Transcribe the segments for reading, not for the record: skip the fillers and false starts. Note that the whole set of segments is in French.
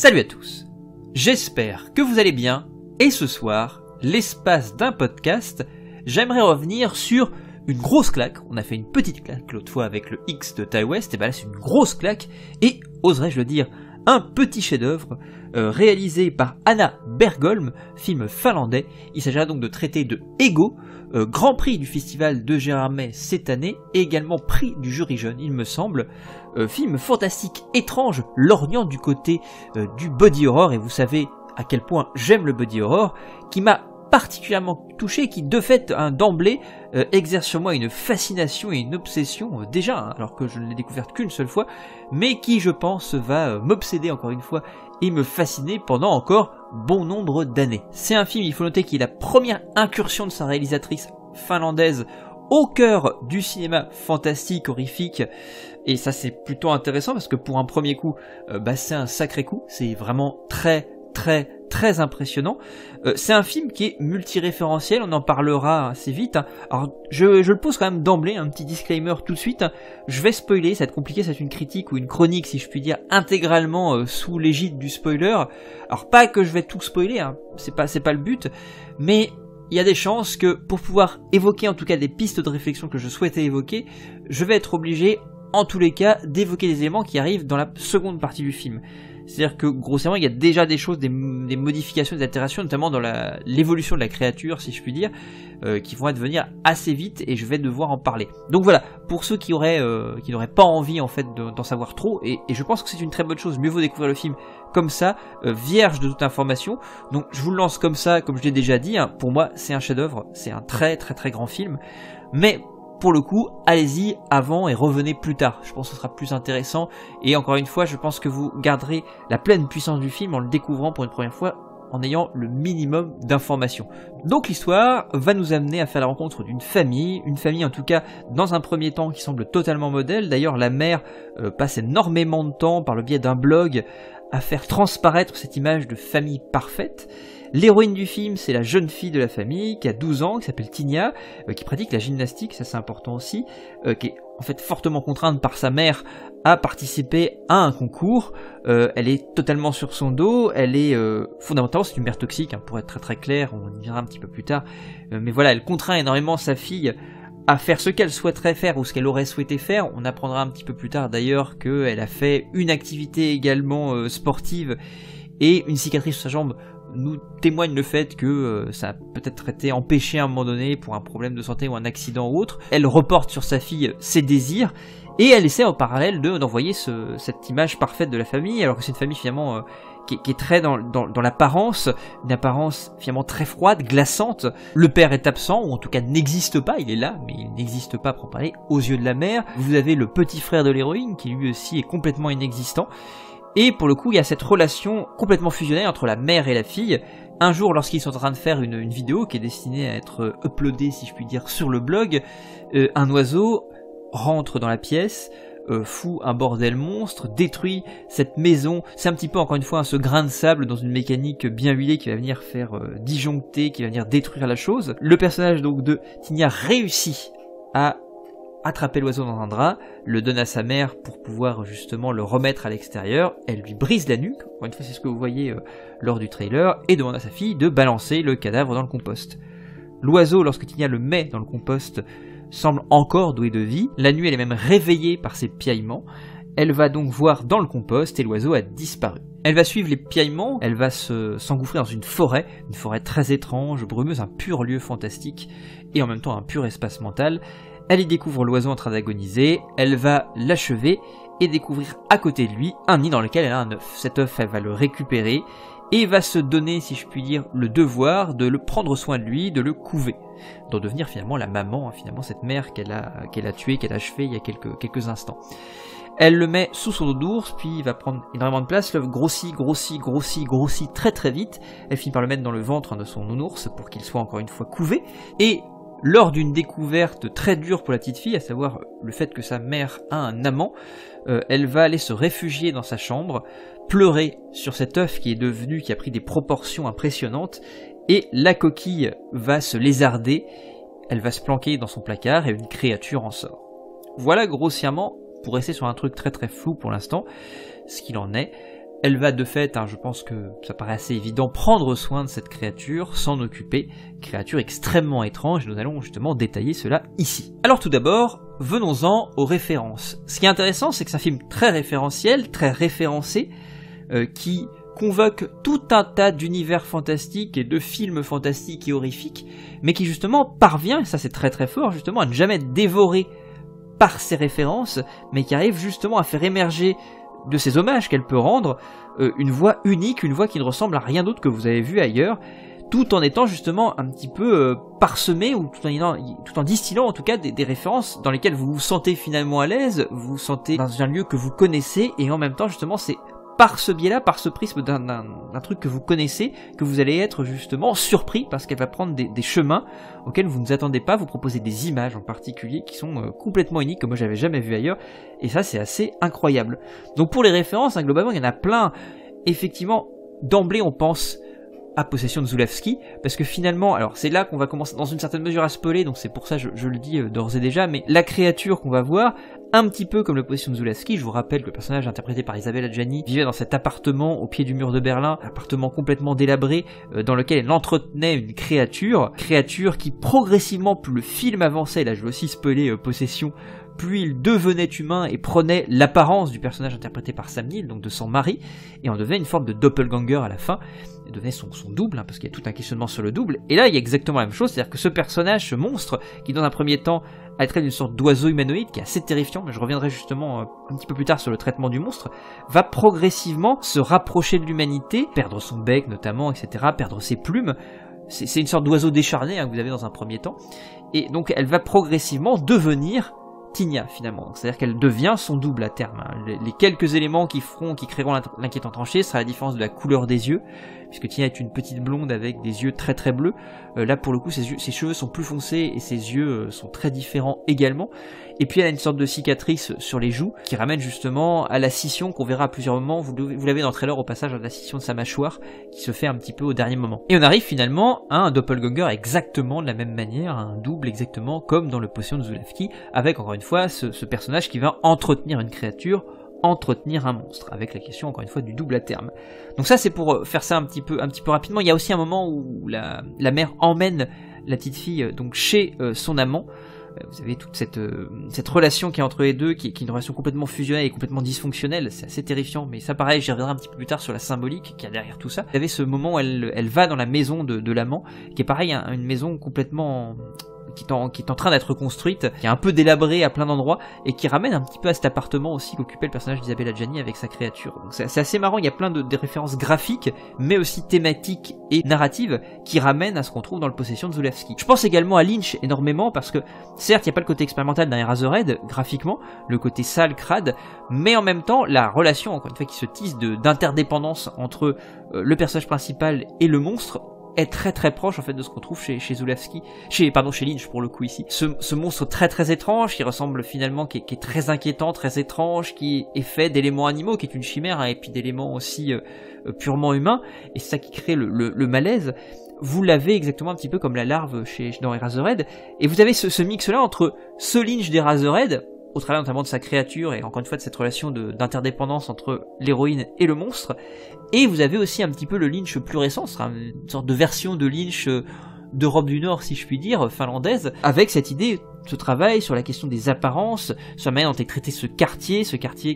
Salut à tous, j'espère que vous allez bien et ce soir, l'espace d'un podcast, j'aimerais revenir sur une grosse claque. On a fait une petite claque l'autre fois avec le X de Ty West, et ben là c'est une grosse claque et, oserais-je le dire, un petit chef-d'œuvre réalisé par Anna Bergholm, film finlandais. Il s'agira donc de traiter de Ego, grand prix du festival de Gérardmer cette année et également prix du jury jeune il me semble. Film fantastique, étrange, lorgnant du côté du body horror, et vous savez à quel point j'aime le body horror, qui m'a particulièrement touché, qui de fait d'emblée exerce sur moi une fascination et une obsession déjà, alors que je ne l'ai découverte qu'une seule fois, mais qui je pense va m'obséder encore une fois et me fasciner pendant encore bon nombre d'années. C'est un film, il faut noter, qui est la première incursion de sa réalisatrice finlandaise au cœur du cinéma fantastique, horrifique, et ça c'est plutôt intéressant parce que pour un premier coup, c'est un sacré coup, c'est vraiment très impressionnant. C'est un film qui est multiréférentiel, on en parlera assez vite. Alors je le pose quand même d'emblée, un petit disclaimer tout de suite. Je vais spoiler, ça va être compliqué, c'est une critique ou une chronique si je puis dire, intégralement sous l'égide du spoiler. Alors pas que je vais tout spoiler, c'est pas le but, mais il y a des chances que pour pouvoir évoquer en tout cas des pistes de réflexion que je souhaitais évoquer, je vais être obligé en tous les cas d'évoquer des éléments qui arrivent dans la seconde partie du film. C'est-à-dire que grossièrement il y a déjà des choses, des modifications, des altérations, notamment dans l'évolution de la créature si je puis dire, qui vont advenir assez vite et je vais devoir en parler. Donc voilà, pour ceux qui n'auraient pas envie en fait d'en savoir trop, et je pense que c'est une très bonne chose, mieux vaut découvrir le film comme ça, vierge de toute information. Donc je vous le lance comme ça, comme je l'ai déjà dit, pour moi c'est un chef-d'œuvre, c'est un très grand film, mais pour le coup, allez-y avant et revenez plus tard. Je pense que ce sera plus intéressant. Et encore une fois, je pense que vous garderez la pleine puissance du film en le découvrant pour une première fois, en ayant le minimum d'informations. Donc l'histoire va nous amener à faire la rencontre d'une famille, une famille en tout cas dans un premier temps qui semble totalement modèle. D'ailleurs la mère passe énormément de temps par le biais d'un blog à faire transparaître cette image de famille parfaite. L'héroïne du film, c'est la jeune fille de la famille qui a 12 ans, qui s'appelle Tinia, qui pratique la gymnastique, ça c'est important aussi, qui est en fait fortement contrainte par sa mère à participer à un concours. Elle est totalement sur son dos, elle est fondamentalement, c'est une mère toxique, pour être très clair, on y viendra un petit peu plus tard, mais voilà, elle contraint énormément sa fille à faire ce qu'elle souhaiterait faire ou ce qu'elle aurait souhaité faire. On apprendra un petit peu plus tard d'ailleurs qu'elle a fait une activité également sportive, et une cicatrice sur sa jambe nous témoigne le fait que ça a peut-être été empêché à un moment donné pour un problème de santé ou un accident ou autre. Elle reporte sur sa fille ses désirs et elle essaie en parallèle d'envoyer cette image parfaite de la famille, alors que c'est une famille finalement qui est très dans l'apparence, une apparence finalement très froide, glaçante. Le père est absent, ou en tout cas n'existe pas, il est là, mais il n'existe pas pour parler aux yeux de la mère. Vous avez le petit frère de l'héroïne qui lui aussi est complètement inexistant. Et pour le coup, il y a cette relation complètement fusionnelle entre la mère et la fille. Un jour, lorsqu'ils sont en train de faire une vidéo qui est destinée à être uploadée, si je puis dire, sur le blog, un oiseau rentre dans la pièce, fout un bordel monstre, détruit cette maison. C'est un petit peu, encore une fois, ce grain de sable dans une mécanique bien huilée qui va venir faire disjoncter, qui va venir détruire la chose. Le personnage donc de Tinia réussit à attraper l'oiseau dans un drap, le donne à sa mère pour pouvoir justement le remettre à l'extérieur, elle lui brise la nuque, encore une fois c'est ce que vous voyez lors du trailer, et demande à sa fille de balancer le cadavre dans le compost. L'oiseau, lorsque Tinia le met dans le compost, semble encore doué de vie, la nuit elle est même réveillée par ses piaillements, elle va donc voir dans le compost et l'oiseau a disparu. Elle va suivre les piaillements, elle va s'engouffrer dans une forêt très étrange, brumeuse, un pur lieu fantastique, et en même temps un pur espace mental. Elle y découvre l'oiseau en train d'agoniser, elle va l'achever et découvrir à côté de lui un nid dans lequel elle a un œuf. Cet œuf, elle va le récupérer et va se donner, si je puis dire, le devoir de le prendre soin de lui, de le couver, d'en devenir finalement la maman, finalement cette mère qu'elle a tuée, qu'elle a achevée il y a quelques instants. Elle le met sous son dos d'ours, puis il va prendre énormément de place, l'œuf grossit très vite, elle finit par le mettre dans le ventre de son nounours pour qu'il soit encore une fois couvé, et lors d'une découverte très dure pour la petite fille, à savoir le fait que sa mère a un amant, elle va aller se réfugier dans sa chambre, pleurer sur cet œuf qui a pris des proportions impressionnantes, et la coquille va se lézarder, elle va se planquer dans son placard et une créature en sort. Voilà grossièrement, pour rester sur un truc très flou pour l'instant, ce qu'il en est. Elle va de fait, je pense que ça paraît assez évident, prendre soin de cette créature, s'en occuper, créature extrêmement étrange, nous allons justement détailler cela ici. Alors tout d'abord, venons-en aux références. Ce qui est intéressant, c'est que c'est un film très référentiel, très référencé, qui convoque tout un tas d'univers fantastiques et de films fantastiques et horrifiques, mais qui justement parvient, et ça c'est très très fort, justement à ne jamais être dévoré par ses références, mais qui arrive justement à faire émerger de ces hommages qu'elle peut rendre, une voix unique, une voix qui ne ressemble à rien d'autre que vous avez vu ailleurs, tout en étant justement un petit peu parsemé, ou tout en distillant en tout cas des références dans lesquelles vous vous sentez finalement à l'aise, vous vous sentez dans un lieu que vous connaissez, et en même temps justement c'est par ce biais-là, par ce prisme d'un truc que vous connaissez, que vous allez être justement surpris, parce qu'elle va prendre des chemins auxquels vous ne vous attendez pas, vous proposer des images en particulier qui sont complètement uniques, que moi j'avais jamais vu ailleurs, et ça c'est assez incroyable. Donc pour les références, globalement il y en a plein. Effectivement, d'emblée on pense à Possession de Zulawski, parce que finalement, alors c'est là qu'on va commencer dans une certaine mesure à spoiler, donc c'est pour ça je le dis d'ores et déjà, mais la créature qu'on va voir, un petit peu comme la Possession de Zulawski, je vous rappelle que le personnage interprété par Isabelle Adjani vivait dans cet appartement au pied du mur de Berlin, appartement complètement délabré, dans lequel elle entretenait une créature qui progressivement, plus le film avançait, là je vais aussi spoiler Possession, plus il devenait humain et prenait l'apparence du personnage interprété par Sam Neill, donc de son mari, et en devenait une forme de doppelganger à la fin, il devenait son double, parce qu'il y a tout un questionnement sur le double, et là il y a exactement la même chose, c'est-à-dire que ce personnage, ce monstre, qui dans un premier temps a trait d'une sorte d'oiseau humanoïde, qui est assez terrifiant, mais je reviendrai justement un petit peu plus tard sur le traitement du monstre, va progressivement se rapprocher de l'humanité, perdre son bec notamment, etc., perdre ses plumes, c'est une sorte d'oiseau décharné que vous avez dans un premier temps, et donc elle va progressivement devenir Tinia finalement, c'est-à-dire qu'elle devient son double à terme. Les quelques éléments qui créeront l'inquiétant tranché sera la différence de la couleur des yeux, puisque Tinia est une petite blonde avec des yeux très très bleus. Là pour le coup ses cheveux sont plus foncés et ses yeux sont très différents également. Et puis elle a une sorte de cicatrice sur les joues qui ramène justement à la scission qu'on verra à plusieurs moments. Vous l'avez dans le trailer au passage, à la scission de sa mâchoire qui se fait un petit peu au dernier moment. Et on arrive finalement à un doppelganger exactement de la même manière, un double exactement comme dans le Possession de Zulawski, avec encore une fois ce personnage qui va entretenir une créature, entretenir un monstre, avec la question encore une fois du double à terme. Donc ça c'est pour faire ça un petit peu rapidement. Il y a aussi un moment où la mère emmène la petite fille donc chez son amant. Vous avez toute cette relation qui est entre les deux, qui est une relation complètement fusionnelle et complètement dysfonctionnelle, c'est assez terrifiant, mais ça pareil, j'y reviendrai un petit peu plus tard sur la symbolique qu'il y a derrière tout ça. Vous avez ce moment où elle va dans la maison de l'amant, qui est pareil, une maison complètement qui est en train d'être construite, qui est un peu délabrée à plein d'endroits, et qui ramène un petit peu à cet appartement aussi qu'occupait le personnage d'Isabelle Adjani avec sa créature. Donc c'est assez marrant, il y a plein de références graphiques, mais aussi thématiques et narratives, qui ramènent à ce qu'on trouve dans le Possession de Zulawski. Je pense également à Lynch énormément, parce que certes, il n'y a pas le côté expérimental d'un Eraserhead, graphiquement, le côté sale, crade, mais en même temps, la relation, encore une fois, qui se tisse d'interdépendance entre le personnage principal et le monstre, est très très proche en fait de ce qu'on trouve chez Zulawski, chez Lynch pour le coup ici. Ce monstre très très étrange, qui ressemble finalement, qui est très inquiétant, très étrange, qui est fait d'éléments animaux, qui est une chimère, et puis d'éléments aussi purement humains, et c'est ça qui crée le malaise. Vous l'avez exactement un petit peu comme la larve dans Eraserhead, et vous avez ce mix-là entre ce Lynch d'Eraserhead, au travers notamment de sa créature, et encore une fois de cette relation d'interdépendance entre l'héroïne et le monstre, et vous avez aussi un petit peu le Lynch plus récent, ce sera une sorte de version de Lynch d'Europe du Nord, si je puis dire, finlandaise, avec cette idée, ce travail sur la question des apparences, sur la manière dont est traité ce quartier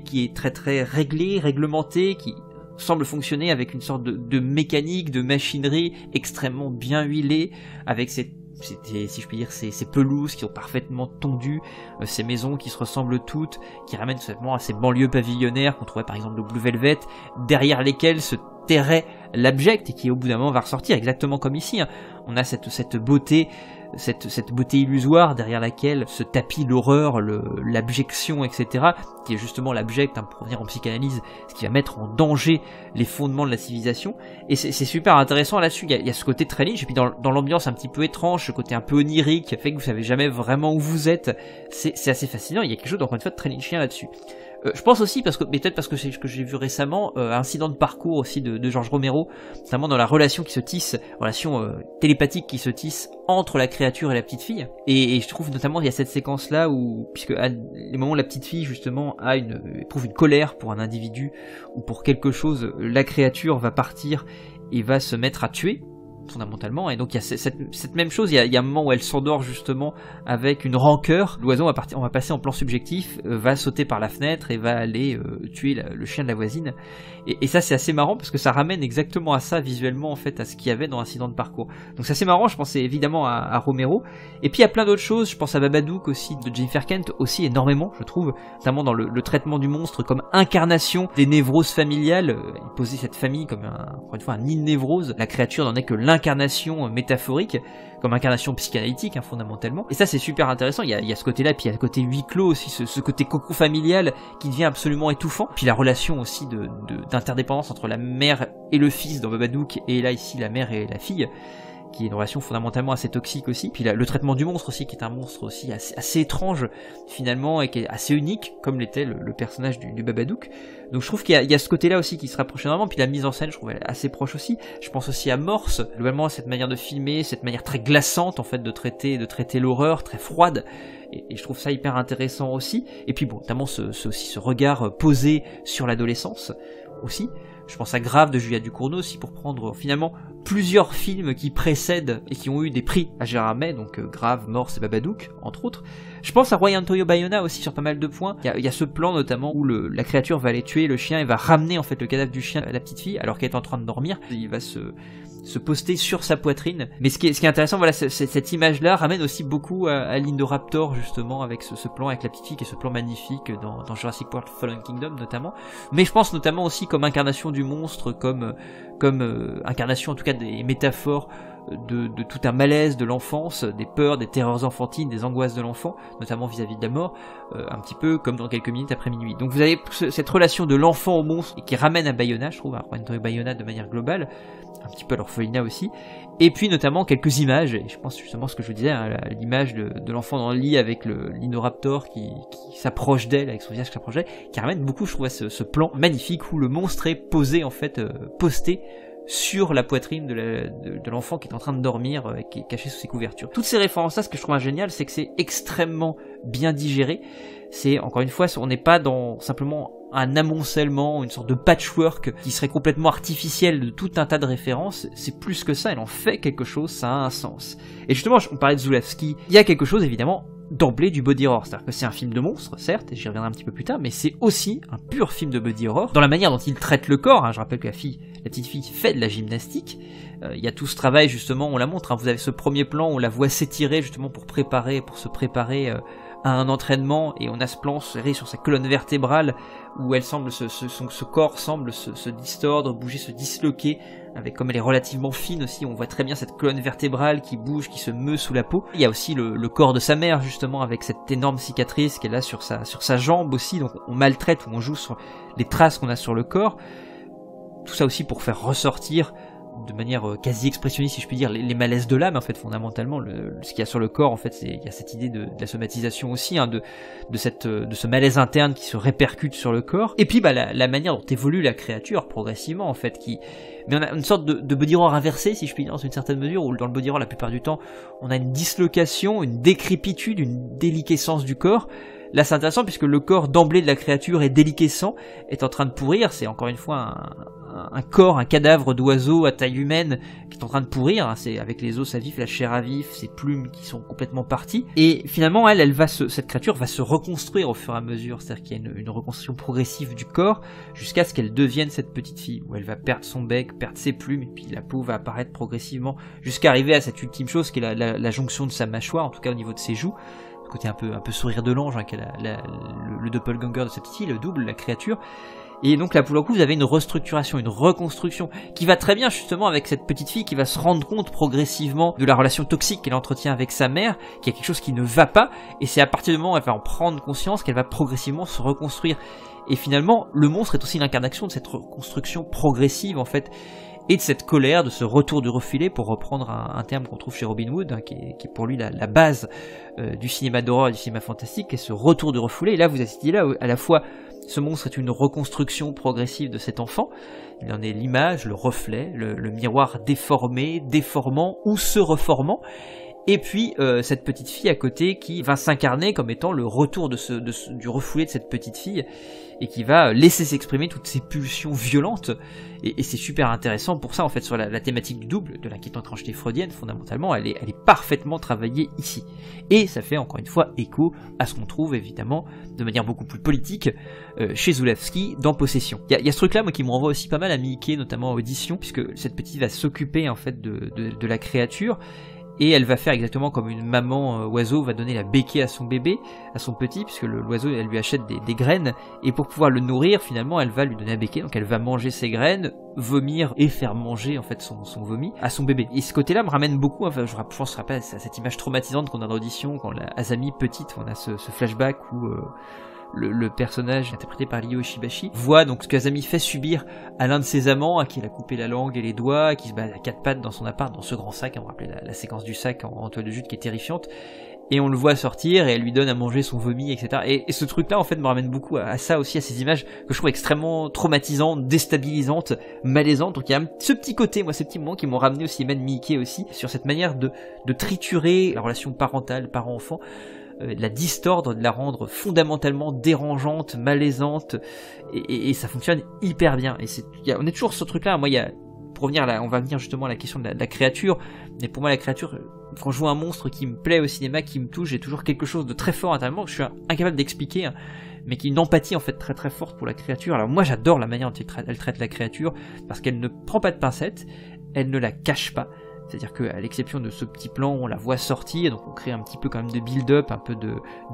qui est très très réglé, réglementé, qui semble fonctionner avec une sorte de mécanique, de machinerie extrêmement bien huilée, avec si je puis dire, ces pelouses qui sont parfaitement tondues, ces maisons qui se ressemblent toutes, qui ramènent tout simplement à ces banlieues pavillonnaires qu'on trouvait par exemple au Blue Velvet, derrière lesquelles se terrait l'abject et qui au bout d'un moment va ressortir, exactement comme ici. On a cette beauté, cette beauté illusoire derrière laquelle se tapit l'horreur, l'abjection, etc., qui est justement l'abject, pour revenir en psychanalyse, ce qui va mettre en danger les fondements de la civilisation. Et c'est super intéressant là-dessus, il y a ce côté très Lynch, et puis dans l'ambiance un petit peu étrange, ce côté un peu onirique, qui fait que vous savez jamais vraiment où vous êtes, c'est assez fascinant, il y a quelque chose encore une fois de très Lynchien là-dessus. Je pense aussi, mais peut-être parce que c'est ce que j'ai vu récemment, incident de parcours aussi de George Romero, notamment dans la relation qui se tisse, relation télépathique qui se tisse entre la créature et la petite fille. Et je trouve notamment il y a cette séquence là où, puisque à les moments où la petite fille justement éprouve une colère pour un individu ou pour quelque chose, la créature va partir et va se mettre à tuer fondamentalement, et donc il y a cette même chose, il y a un moment où elle s'endort justement avec une rancœur, l'oiseau on va passer en plan subjectif, va sauter par la fenêtre et va aller tuer le chien de la voisine, et ça c'est assez marrant parce que ça ramène exactement à ça visuellement en fait, à ce qu'il y avait dans Incident de parcours. Donc c'est assez marrant, je pensais évidemment à Romero, et puis il y a plein d'autres choses, je pense à Babadook aussi, de Jennifer Kent aussi énormément je trouve, notamment dans le traitement du monstre comme incarnation des névroses familiales, il posait cette famille comme encore une fois un nid de névrose, la créature n'en est que l'incarnation métaphorique, comme incarnation psychanalytique fondamentalement, et ça c'est super intéressant, il y a ce côté là, puis il y a le côté huis clos aussi, ce côté cocon familial qui devient absolument étouffant, puis la relation aussi d'interdépendance entre la mère et le fils dans Babadook, et là ici la mère et la fille, qui est une relation fondamentalement assez toxique aussi, puis le traitement du monstre aussi, qui est un monstre aussi assez étrange finalement, et qui est assez unique, comme l'était le personnage du Babadook. Donc je trouve qu'il y a ce côté là aussi qui se rapproche énormément, puis la mise en scène je trouve elle est assez proche aussi. Je pense aussi à Morse, globalement cette manière de filmer, cette manière très glaçante en fait de traiter l'horreur, très froide, et je trouve ça hyper intéressant aussi. Et puis bon, notamment aussi ce regard posé sur l'adolescence aussi. Je pense à Grave de Julia Ducournau aussi, pour prendre finalement plusieurs films qui précèdent et qui ont eu des prix à Gérard May, donc Grave, Morse et Babadook, entre autres. Je pense à Roy Antonio Bayona aussi sur pas mal de points. Il y a ce plan notamment où la créature va aller tuer le chien et va ramener en fait le cadavre du chien à la petite fille alors qu'elle est en train de dormir. Il va se poster sur sa poitrine. Mais ce qui est intéressant, voilà, cette image-là ramène aussi beaucoup à l'Indoraptor, justement, avec ce plan avec la petite fille, qui est ce plan magnifique dans Jurassic World Fallen Kingdom, notamment. Mais je pense notamment aussi comme incarnation du monstre, comme incarnation, en tout cas, des métaphores de tout un malaise de l'enfance, des peurs, des terreurs enfantines, des angoisses de l'enfant, notamment vis-à-vis de la mort, un petit peu comme dans Quelques minutes après minuit. Donc vous avez cette relation de l'enfant au monstre, qui ramène à Bayona, je trouve, à Bayona de manière globale, un petit peu à l'orphelinat aussi, et puis notamment quelques images, et je pense justement ce que je vous disais, l'image de l'enfant dans le lit avec l'Indoraptor qui s'approche d'elle, avec son visage qui s'approche d'elle, qui ramène beaucoup, je trouve, à ce plan magnifique où le monstre est posé, en fait, posté sur la poitrine de l'enfant qui est en train de dormir, qui est caché sous ses couvertures. Toutes ces références-là, ce que je trouve génial, c'est que c'est extrêmement bien digéré. C'est, encore une fois, on n'est pas dans simplement un amoncellement, une sorte de patchwork qui serait complètement artificiel de tout un tas de références. C'est plus que ça, elle en fait quelque chose, ça a un sens. Et justement, on parlait de Zulawski, il y a quelque chose, évidemment, d'emblée du body horror, c'est-à-dire que c'est un film de monstre, certes, et j'y reviendrai un petit peu plus tard, mais c'est aussi un pur film de body horror, dans la manière dont il traite le corps. Je rappelle que la petite fille fait de la gymnastique, il y a tout ce travail, justement, on la montre, vous avez ce premier plan où on la voit s'étirer, justement, pour se préparer à un entraînement, et on a ce plan serré sur sa colonne vertébrale, où elle semble ce corps semble se distordre, bouger, se disloquer, avec, comme elle est relativement fine aussi, on voit très bien cette colonne vertébrale qui bouge, qui se meut sous la peau. Il y a aussi le corps de sa mère, justement, avec cette énorme cicatrice qu'elle a sur sa jambe aussi, donc on maltraite, ou on joue sur les traces qu'on a sur le corps. Tout ça aussi pour faire ressortir de manière quasi expressionniste, si je puis dire, les malaises de l'âme, en fait, fondamentalement. Ce qu'il y a sur le corps, en fait, il y a cette idée de la somatisation aussi, de ce malaise interne qui se répercute sur le corps. Et puis, la manière dont évolue la créature progressivement, en fait, mais on a une sorte de body horror inversé, si je puis dire, dans une certaine mesure, où dans le body horror, la plupart du temps, on a une dislocation, une décrépitude, une déliquescence du corps. Là, c'est intéressant puisque le corps d'emblée de la créature est déliquescent, est en train de pourrir. C'est encore une fois un corps, un cadavre d'oiseau à taille humaine qui est en train de pourrir. C'est avec les os à vif, la chair à vif, ses plumes qui sont complètement parties. Et finalement, cette créature va se reconstruire au fur et à mesure. C'est-à-dire qu'il y a une reconstruction progressive du corps jusqu'à ce qu'elle devienne cette petite fille, où elle va perdre son bec, perdre ses plumes, et puis la peau va apparaître progressivement jusqu'à arriver à cette ultime chose qui est la jonction de sa mâchoire, en tout cas au niveau de ses joues. Côté un peu sourire de l'ange, qui est le doppelganger de cette petite fille, le double, la créature. Et donc là, pour le coup, vous avez une restructuration, une reconstruction, qui va très bien justement avec cette petite fille qui va se rendre compte progressivement de la relation toxique qu'elle entretient avec sa mère, qu'il y a quelque chose qui ne va pas, et c'est à partir du moment où elle va en prendre conscience qu'elle va progressivement se reconstruire. Et finalement, le monstre est aussi l'incarnation de cette reconstruction progressive, en fait, et de cette colère, de ce retour du refoulé, pour reprendre un terme qu'on trouve chez Robin Wood, qui est pour lui la base du cinéma d'horreur et du cinéma fantastique, et ce retour du refoulé. Et là, vous assistez là à la fois Ce monstre est une reconstruction progressive de cet enfant. Il en est l'image, le reflet, le miroir déformé, déformant ou se reformant. Et puis cette petite fille à côté qui va s'incarner comme étant le retour du refoulé de cette petite fille et qui va laisser s'exprimer toutes ces pulsions violentes. Et c'est super intéressant pour ça en fait sur la thématique du double, de l'inquiétante étrangeté freudienne. Fondamentalement elle est parfaitement travaillée ici. Et ça fait encore une fois écho à ce qu'on trouve évidemment de manière beaucoup plus politique chez Zulawski dans Possession. Il y a ce truc là moi qui me renvoie aussi pas mal à Mickey, notamment à Audition, puisque cette petite va s'occuper en fait de la créature. Et elle va faire exactement comme une maman oiseau va donner la béquille à son bébé, à son petit, puisque l'oiseau elle lui achète des graines, et pour pouvoir le nourrir finalement elle va lui donner la béquille, donc elle va manger ses graines, vomir et faire manger en fait son vomi à son bébé. Et ce côté-là me ramène beaucoup, enfin, je pense que rappelle à cette image traumatisante qu'on a dans l'audition, quand la Azami petite, on a ce flashback où le personnage interprété par Ryo Ishibashi voit donc ce qu'Azami fait subir à l'un de ses amants, à qui elle a coupé la langue et les doigts, qui se bat à quatre pattes dans son appart, dans ce grand sac, on va rappeler la séquence du sac en toile de jute qui est terrifiante, et on le voit sortir et elle lui donne à manger son vomi, etc. Et ce truc là en fait me ramène beaucoup à ça aussi, à ces images que je trouve extrêmement traumatisantes, déstabilisantes, malaisantes. Donc il y a ce petit côté, moi ces petits moments qui m'ont ramené aussi même Mickey aussi, sur cette manière de triturer la relation parentale, parent-enfant, de la distordre, de la rendre fondamentalement dérangeante, malaisante, et ça fonctionne hyper bien. Et on est toujours sur ce truc-là. Moi, pour venir là, on va venir justement à la question de la créature. Mais pour moi, la créature, quand je vois un monstre qui me plaît au cinéma, qui me touche, j'ai toujours quelque chose de très fort intérieurement que je suis incapable d'expliquer, hein, mais qui a une empathie en fait très très forte pour la créature. Alors moi, j'adore la manière dont elle traite la créature, parce qu'elle ne prend pas de pincettes, elle ne la cache pas. C'est-à-dire qu'à l'exception de ce petit plan, on la voit sortir, donc on crée un petit peu quand même de build-up, un peu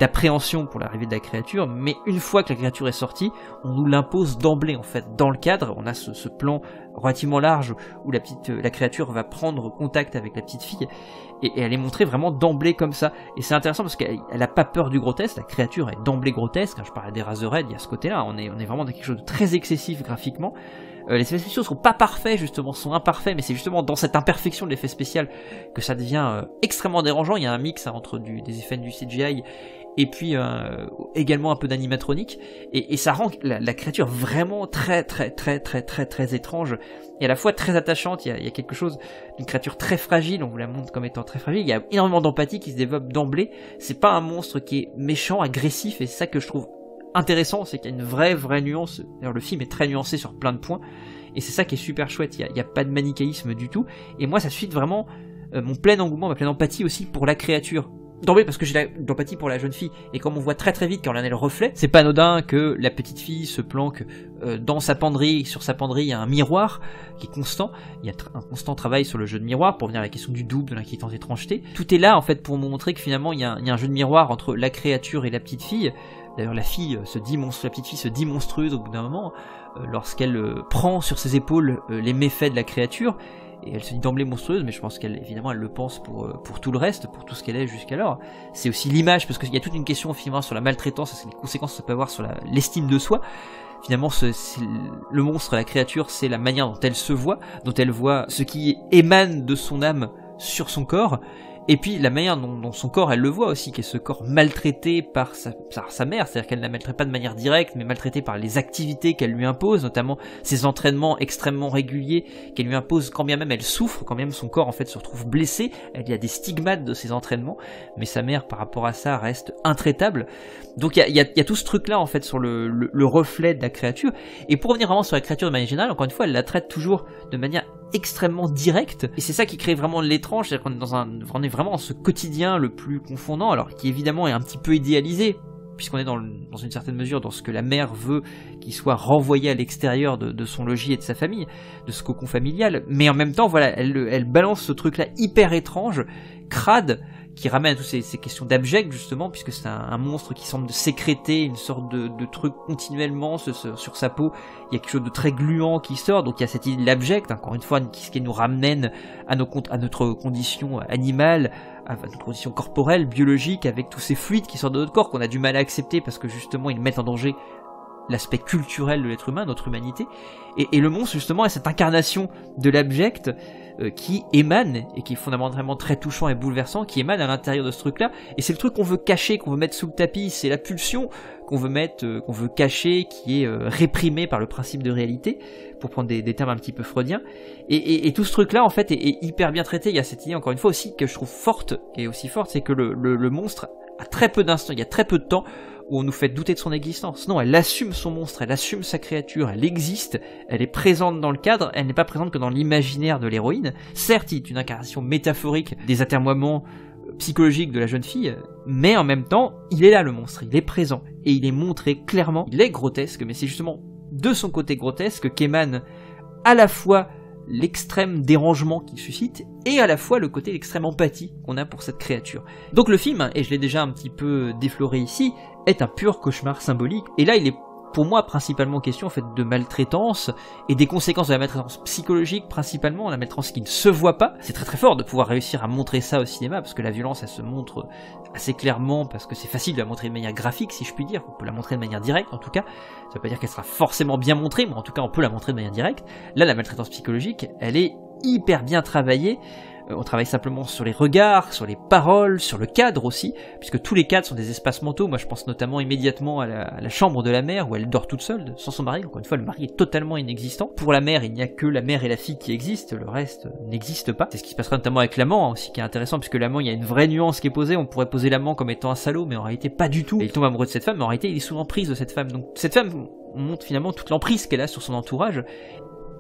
d'appréhension pour l'arrivée de la créature, mais une fois que la créature est sortie, on nous l'impose d'emblée en fait. Dans le cadre, on a ce plan relativement large où la créature va prendre contact avec la petite fille, et elle est montrée vraiment d'emblée comme ça. Et c'est intéressant parce qu'elle a pas peur du grotesque, la créature est d'emblée grotesque. Quand je parlais des Razorhead, il y a ce côté-là, on est vraiment dans quelque chose de très excessif graphiquement. Les effets spéciaux sont pas parfaits, justement, sont imparfaits, mais c'est justement dans cette imperfection de l'effet spécial que ça devient extrêmement dérangeant. Il y a un mix entre des effets du CGI et puis également un peu d'animatronique, et ça rend la créature vraiment très très très très très très étrange, et à la fois très attachante. Il y a quelque chose d'une créature très fragile, on vous la montre comme étant très fragile, il y a énormément d'empathie qui se développe d'emblée. C'est pas un monstre qui est méchant, agressif, et c'est ça que je trouve intéressant, c'est qu'il y a une vraie nuance. D'ailleurs le film est très nuancé sur plein de points, et c'est ça qui est super chouette. Il y a pas de manichéisme du tout, et moi ça suscite vraiment mon plein engouement, ma pleine empathie aussi pour la créature. D'emblée parce que j'ai de l'empathie pour la jeune fille, et comme on voit très très vite quand on en est le reflet, c'est pas anodin que la petite fille se planque dans sa penderie. Sur sa penderie il y a un miroir qui est constant, il y a un constant travail sur le jeu de miroir pour venir à la question du double, de l'inquiétante étrangeté. Tout est là en fait pour montrer que finalement il y a un jeu de miroir entre la créature et la petite fille. D'ailleurs la petite fille se dit monstrueuse au bout d'un moment lorsqu'elle prend sur ses épaules les méfaits de la créature, et elle se dit d'emblée monstrueuse, mais je pense qu'elle évidemment elle le pense pour tout le reste, pour tout ce qu'elle est jusqu'alors. C'est aussi l'image, parce qu'il y a toute une question finalement sur la maltraitance, c'est les conséquences que ça peut avoir sur l'estime de soi. Finalement le monstre, la créature, c'est la manière dont elle se voit, dont elle voit ce qui émane de son âme sur son corps, et puis la manière dont son corps elle le voit aussi, qui est ce corps maltraité par sa mère, c'est-à-dire qu'elle ne la maltraite pas de manière directe, mais maltraité par les activités qu'elle lui impose, notamment ses entraînements extrêmement réguliers qu'elle lui impose, quand bien même elle souffre, quand même son corps en fait se retrouve blessé, elle y a des stigmates de ses entraînements, mais sa mère par rapport à ça reste intraitable. Donc il y a tout ce truc là en fait sur le reflet de la créature. Et pour revenir vraiment sur la créature de manière générale, encore une fois elle la traite toujours de manière extrêmement directe, et c'est ça qui crée vraiment l'étrange, c'est-à-dire qu'on est vraiment dans ce quotidien le plus confondant, alors qui évidemment est un petit peu idéalisé, puisqu'on est dans une certaine mesure dans ce que la mère veut qu'il soit renvoyé à l'extérieur de son logis et de sa famille, de ce cocon familial, mais en même temps voilà, elle balance ce truc là hyper étrange, crade, qui ramène à toutes ces questions d'abject justement, puisque c'est un monstre qui semble sécréter une sorte de truc continuellement sur sa peau. Il y a quelque chose de très gluant qui sort, donc il y a cette idée de l'abject, encore une fois, ce qui nous ramène à notre condition animale, à notre condition corporelle, biologique, avec tous ces fluides qui sortent de notre corps qu'on a du mal à accepter parce que justement ils mettent en danger l'aspect culturel de l'être humain, notre humanité, et le monstre justement est cette incarnation de l'abject qui émane, et qui est fondamentalement très touchant et bouleversant, qui émane à l'intérieur de ce truc-là, et c'est le truc qu'on veut cacher, qu'on veut mettre sous le tapis, c'est la pulsion qu'on veut cacher, qui est réprimée par le principe de réalité, pour prendre des termes un petit peu freudiens, et tout ce truc-là en fait est hyper bien traité. Il y a cette idée encore une fois aussi que je trouve forte, et aussi forte, c'est que le monstre a très peu d'instants, il y a très peu de temps où on nous fait douter de son existence. Non, elle assume son monstre, elle assume sa créature, elle existe, elle est présente dans le cadre, elle n'est pas présente que dans l'imaginaire de l'héroïne. Certes, il est une incarnation métaphorique des atermoiements psychologiques de la jeune fille, mais en même temps, il est là le monstre, il est présent, et il est montré clairement, il est grotesque, mais c'est justement de son côté grotesque qu'émane à la fois l'extrême dérangement qu'il suscite, et à la fois le côté l'extrême empathie qu'on a pour cette créature. Donc le film, et je l'ai déjà un petit peu défloré ici, est un pur cauchemar symbolique, et là il est pour moi principalement question en fait de maltraitance, et des conséquences de la maltraitance psychologique, principalement la maltraitance qui ne se voit pas. C'est très très fort de pouvoir réussir à montrer ça au cinéma, parce que la violence elle se montre assez clairement, parce que c'est facile de la montrer de manière graphique si je puis dire, on peut la montrer de manière directe en tout cas, ça veut pas dire qu'elle sera forcément bien montrée, mais en tout cas on peut la montrer de manière directe. Là la maltraitance psychologique, elle est hyper bien travaillée. On travaille simplement sur les regards, sur les paroles, sur le cadre aussi, puisque tous les cadres sont des espaces mentaux. Moi je pense notamment immédiatement à la chambre de la mère, où elle dort toute seule, sans son mari. Encore une fois, le mari est totalement inexistant. Pour la mère, il n'y a que la mère et la fille qui existent, le reste n'existe pas. C'est ce qui se passera notamment avec l'amant, aussi, qui est intéressant, puisque l'amant, il y a une vraie nuance qui est posée. On pourrait poser l'amant comme étant un salaud, mais en réalité pas du tout. Et il tombe amoureux de cette femme, mais en réalité il est sous l'emprise de cette femme. Donc cette femme, on montre finalement toute l'emprise qu'elle a sur son entourage.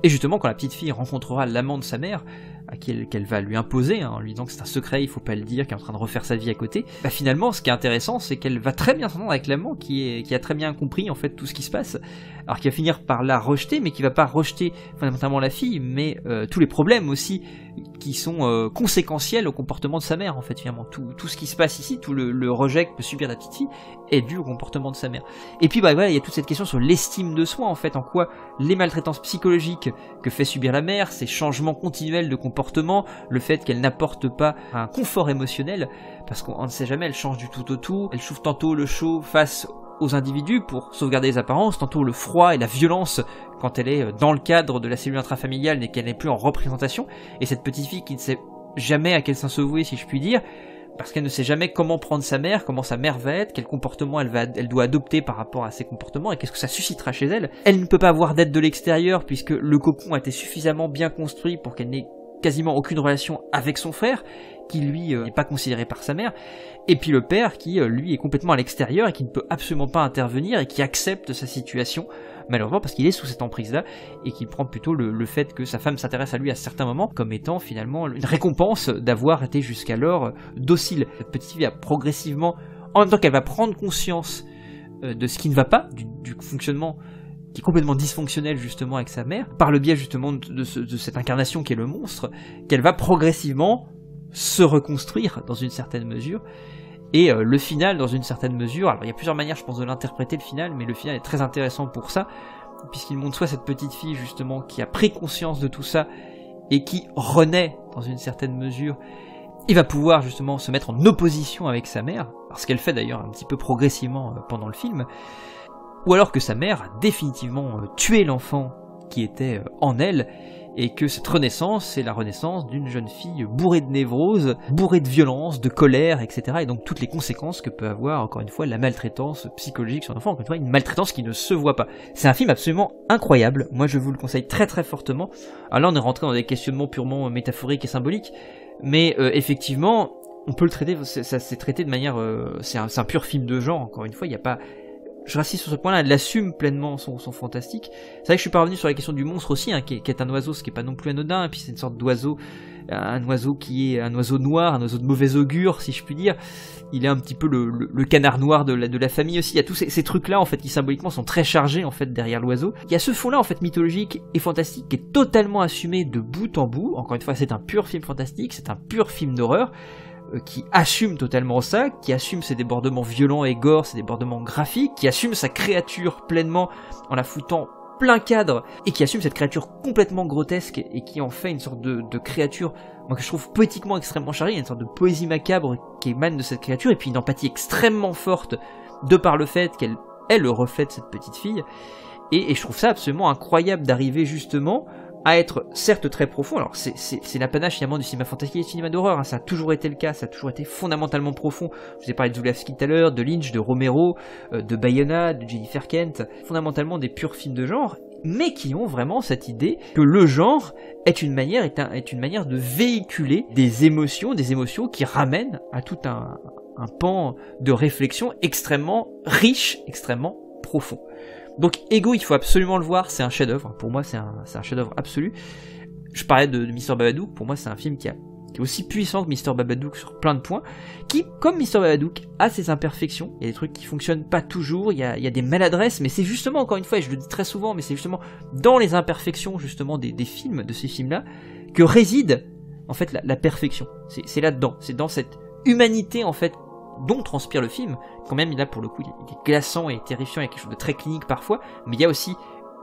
Et justement, quand la petite fille rencontrera l'amant de sa mère, à qui qu'elle va lui imposer, en lui disant que c'est un secret, il faut pas le dire, qu'elle est en train de refaire sa vie à côté, bah finalement, ce qui est intéressant, c'est qu'elle va très bien s'entendre avec l'amant, qui a très bien compris en fait tout ce qui se passe, alors qu'il va finir par la rejeter, mais qui va pas rejeter fondamentalement la fille, mais tous les problèmes aussi qui sont conséquentiels au comportement de sa mère, en fait, finalement. Tout ce qui se passe ici, tout le rejet que peut subir la petite fille, est dû au comportement de sa mère. Et puis, bah voilà, il y a toute cette question sur l'estime de soi, en fait, en quoi les maltraitances psychologiques que fait subir la mère, ces changements continuels de comportement, le fait qu'elle n'apporte pas un confort émotionnel, parce qu'on ne sait jamais, elle change du tout au tout, elle chauffe tantôt le chaud face aux individus pour sauvegarder les apparences, tantôt le froid et la violence quand elle est dans le cadre de la cellule intrafamiliale mais qu'elle n'est plus en représentation, et cette petite fille qui ne sait jamais à quel sein se vouer, si je puis dire, parce qu'elle ne sait jamais comment prendre sa mère, comment sa mère va être, quel comportement elle doit adopter par rapport à ses comportements, et qu'est-ce que ça suscitera chez elle. Elle ne peut pas avoir d'aide de l'extérieur, puisque le cocon a été suffisamment bien construit pour qu'elle n'ait quasiment aucune relation avec son frère, qui lui n'est pas considéré par sa mère, et puis le père qui lui est complètement à l'extérieur et qui ne peut absolument pas intervenir et qui accepte sa situation, malheureusement parce qu'il est sous cette emprise-là, et qui prend plutôt le fait que sa femme s'intéresse à lui à certains moments comme étant finalement une récompense d'avoir été jusqu'alors docile. Cette petite fille va progressivement, en même temps qu'elle va prendre conscience de ce qui ne va pas, du fonctionnement qui est complètement dysfonctionnel justement avec sa mère, par le biais justement de cette incarnation qui est le monstre, qu'elle va progressivement se reconstruire dans une certaine mesure, et le final dans une certaine mesure, alors il y a plusieurs manières je pense de l'interpréter le final, mais le final est très intéressant pour ça, puisqu'il montre soit cette petite fille justement qui a pris conscience de tout ça, et qui renaît dans une certaine mesure, et va pouvoir justement se mettre en opposition avec sa mère, parce qu'elle fait d'ailleurs un petit peu progressivement pendant le film, ou alors que sa mère a définitivement tué l'enfant qui était en elle, et que cette renaissance, c'est la renaissance d'une jeune fille bourrée de névrose, bourrée de violence, de colère, etc. Et donc toutes les conséquences que peut avoir, encore une fois, la maltraitance psychologique sur l'enfant, encore une fois, une maltraitance qui ne se voit pas. C'est un film absolument incroyable, moi je vous le conseille très très fortement. Alors là on est rentré dans des questionnements purement métaphoriques et symboliques, mais effectivement, on peut le traiter, ça c'est traité de manière... c'est un pur film de genre, encore une fois, il n'y a pas... Je reste sur ce point-là, elle assume pleinement son fantastique. C'est vrai que je suis pas revenu sur la question du monstre aussi, qui est un oiseau, ce qui est pas non plus anodin, et puis c'est une sorte d'oiseau, un oiseau qui est un oiseau noir, un oiseau de mauvais augure, si je puis dire. Il est un petit peu le canard noir de la famille aussi. Il y a tous ces trucs-là, en fait, qui symboliquement sont très chargés, en fait, derrière l'oiseau. Il y a ce fond-là, en fait, mythologique et fantastique, qui est totalement assumé de bout en bout. Encore une fois, c'est un pur film fantastique, c'est un pur film d'horreur, qui assume totalement ça, qui assume ses débordements violents et gore, ses débordements graphiques, qui assume sa créature pleinement en la foutant plein cadre, et qui assume cette créature complètement grotesque, et qui en fait une sorte de créature, moi que je trouve poétiquement extrêmement chargée, il y a une sorte de poésie macabre qui émane de cette créature, et puis une empathie extrêmement forte, de par le fait qu'elle est le reflet de cette petite fille, et je trouve ça absolument incroyable d'arriver justement à être certes très profond. Alors c'est l'apanage finalement du cinéma fantastique et du cinéma d'horreur, hein. Ça a toujours été le cas, ça a toujours été fondamentalement profond. Je vous ai parlé de Zulawski tout à l'heure, de Lynch, de Romero, de Bayona, de Jennifer Kent, fondamentalement des purs films de genre, mais qui ont vraiment cette idée que le genre est une manière de véhiculer des émotions qui ramènent à tout un pan de réflexion extrêmement riche, extrêmement profond. Donc Ego, il faut absolument le voir, c'est un chef-d'œuvre. Pour moi, c'est un chef-d'œuvre absolu. Je parlais de Mr. Babadook. Pour moi, c'est un film qui est aussi puissant que Mr. Babadook sur plein de points, qui, comme Mr. Babadook, a ses imperfections. Il y a des trucs qui fonctionnent pas toujours, il y a des maladresses, mais c'est justement, encore une fois, et je le dis très souvent, mais c'est justement dans les imperfections justement des films, de ces films-là, que réside en fait la perfection. C'est là-dedans, c'est dans cette humanité en fait dont transpire le film. Quand même, là pour le coup, il est glaçant et terrifiant, il y a quelque chose de très clinique parfois, mais il y a aussi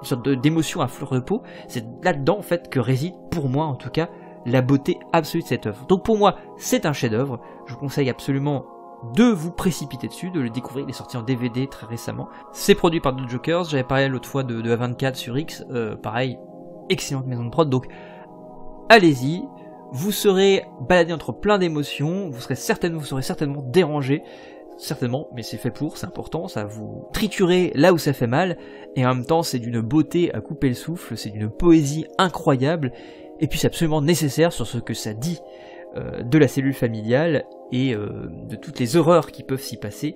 une sorte d'émotion à fleur de peau. C'est là-dedans en fait que réside, pour moi en tout cas, la beauté absolue de cette œuvre. Donc pour moi, c'est un chef-d'œuvre. Je vous conseille absolument de vous précipiter dessus, de le découvrir. Il est sorti en DVD très récemment. C'est produit par The Jokers. J'avais parlé l'autre fois de A24 sur X. Pareil, excellente maison de prod. Donc allez-y. Vous serez baladé entre plein d'émotions. Vous serez certainement dérangé. Certainement, mais c'est fait pour, c'est important. Ça va vous triturer là où ça fait mal. Et en même temps, c'est d'une beauté à couper le souffle. C'est d'une poésie incroyable. Et puis c'est absolument nécessaire sur ce que ça dit de la cellule familiale et de toutes les horreurs qui peuvent s'y passer.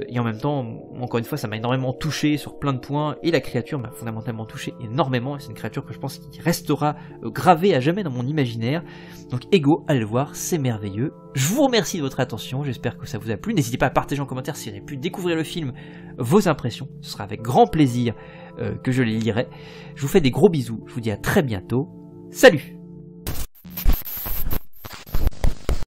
Et en même temps, encore une fois, ça m'a énormément touché sur plein de points, et la créature m'a fondamentalement touché énormément, et c'est une créature que je pense qui restera gravée à jamais dans mon imaginaire. Donc Ego, allez le voir, c'est merveilleux. Je vous remercie de votre attention, j'espère que ça vous a plu. N'hésitez pas à partager en commentaire si vous avez pu découvrir le film, vos impressions, ce sera avec grand plaisir que je les lirai. Je vous fais des gros bisous, je vous dis à très bientôt. Salut!